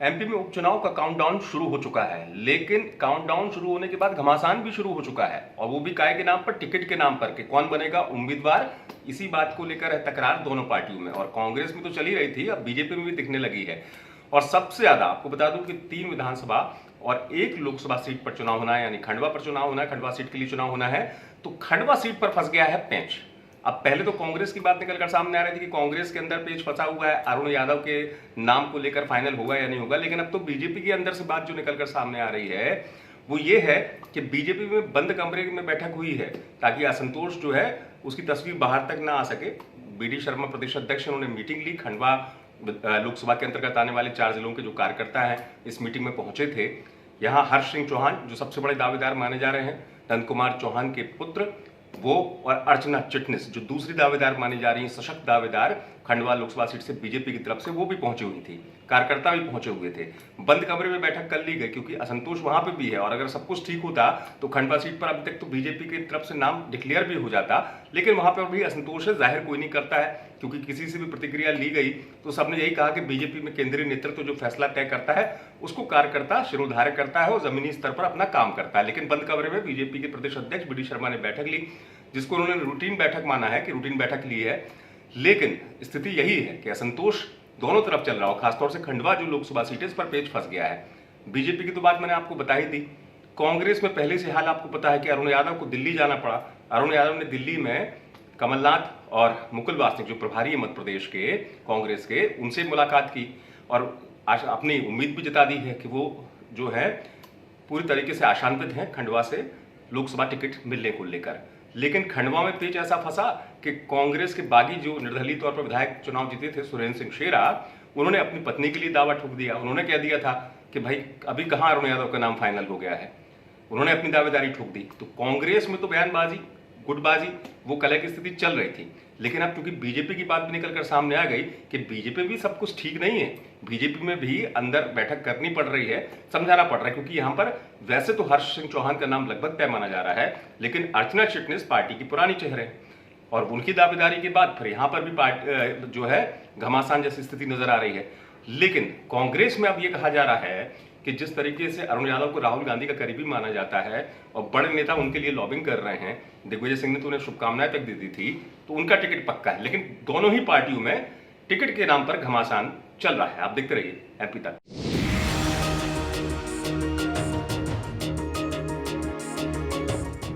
MP में उपचुनाव का काउंटडाउन शुरू हो चुका है, लेकिन काउंटडाउन शुरू होने के बाद घमासान भी शुरू हो चुका है, और वो भी काय के नाम पर, टिकट के नाम पर कि कौन बनेगा उम्मीदवार। इसी बात को लेकर है तकरार दोनों पार्टियों में, और कांग्रेस में तो चली रही थी, अब बीजेपी में भी दिखने लगी है। और सबसे ज्यादा आपको बता दूं कि 3 विधानसभा और 1 लोकसभा सीट पर चुनाव होना है, यानी खंडवा पर चुनाव होना है, खंडवा सीट के लिए चुनाव होना है। तो खंडवा सीट पर फंस गया है पेंच। अब पहले तो कांग्रेस की बात निकलकर सामने आ रही थी कि कांग्रेस के अंदर पेच फंसा हुआ है, अरुण यादव के नाम को लेकर फाइनल होगा या नहीं होगा। लेकिन अब तो बीजेपी के अंदर से बात जो निकलकर सामने आ रही है वो ये है कि बीजेपी में बंद कमरे में बैठक हुई है ताकि असंतोष जो है उसकी तस्वीर बाहर तक ना आ सके। बीडी शर्मा प्रदेश अध्यक्ष, उन्होंने मीटिंग ली। खंडवा लोकसभा के अंतर्गत आने वाले 4 जिलों के जो कार्यकर्ता हैं इस मीटिंग में पहुंचे थे। यहाँ हर्ष सिंह चौहान जो सबसे बड़े दावेदार माने जा रहे हैं, नंद कुमार चौहान के पुत्र वो, और अर्चना चिटनिस जो दूसरी दावेदार मानी जा रही है, सशक्त दावेदार खंडवा लोकसभा सीट से बीजेपी की तरफ से, वो भी पहुंची हुई थी। कार्यकर्ता भी पहुंचे हुए थे। बंद कमरे में बैठक कर ली गई क्योंकि असंतोष वहां पे भी है, और अगर सब कुछ ठीक होता तो खंडवा सीट पर अभी तक तो बीजेपी की तरफ से नाम डिक्लेयर भी हो जाता। लेकिन वहां पर भी असंतोष है, जाहिर कोई नहीं करता है, क्योंकि किसी से भी प्रतिक्रिया ली गई तो सबने यही कहा कि बीजेपी में केंद्रीय नेतृत्व जो फैसला तय करता है उसको कार्यकर्ता शिरोधार्य करता है और जमीनी स्तर पर अपना काम करता है। लेकिन बंद कमरे में बीजेपी के प्रदेश अध्यक्ष बीडी शर्मा ने बैठक ली, जिसको उन्होंने रूटीन बैठक माना है कि रूटीन बैठक ली है। लेकिन स्थिति यही है कि असंतोष दोनों तरफ चल रहा हो, खासतौर से खंडवा जो लोकसभा सीट है इस पर पेच फंस गया है। बीजेपी की तो बात मैंने आपको बता ही दी। कांग्रेस में पहले से हाल आपको पता है कि अरुण यादव को दिल्ली जाना पड़ा। अरुण यादव ने दिल्ली में कमलनाथ और मुकुल वासनिक जो प्रभारी है मध्य प्रदेश के कांग्रेस के, उनसे मुलाकात की और अपनी उम्मीद भी जता दी है कि वो जो है पूरी तरीके से आशान्वित हैं खंडवा से लोकसभा टिकट मिलने को लेकर। लेकिन खंडवा में पेच ऐसा फंसा कि कांग्रेस के बागी जो निर्दलीय तौर पर विधायक चुनाव जीते थे, सुरेंद्र सिंह शेरा, उन्होंने अपनी पत्नी के लिए दावा ठोक दिया। उन्होंने कह दिया था कि भाई अभी कहाँ अरुण यादव का नाम फाइनल हो गया है, उन्होंने अपनी दावेदारी ठोक दी। तो कांग्रेस में तो बयानबाजी, गुटबाजी, वो कलह की स्थिति चल रही थी। लेकिन अब क्योंकि बीजेपी की बात भी निकलकर सामने आ गई कि बीजेपी में भी सब कुछ ठीक नहीं है, बीजेपी में भी अंदर बैठक करनी पड़ रही है, समझाना पड़ रहा है, क्योंकि यहाँ पर वैसे तो हर्ष सिंह चौहान का नाम लगभग तय माना जा रहा है, लेकिन अर्चना चिटनिस पार्टी की पुरानी चेहरे हैं और उनकी दावेदारी के बाद फिर यहाँ पर भी पार्टी जो है घमासान जैसी स्थिति नजर आ रही है। लेकिन कांग्रेस में अब ये कहा जा रहा है कि जिस तरीके से अरुण यादव को राहुल गांधी का करीबी माना जाता है और बड़े नेता उनके लिए लॉबिंग कर रहे हैं, दिग्विजय सिंह ने तो उन्हें शुभकामनाएं तक दे दी थी, तो उनका टिकट पक्का है। लेकिन दोनों ही पार्टियों में टिकट के नाम पर घमासान चल रहा है। आप देखते रहिए एमपी तक।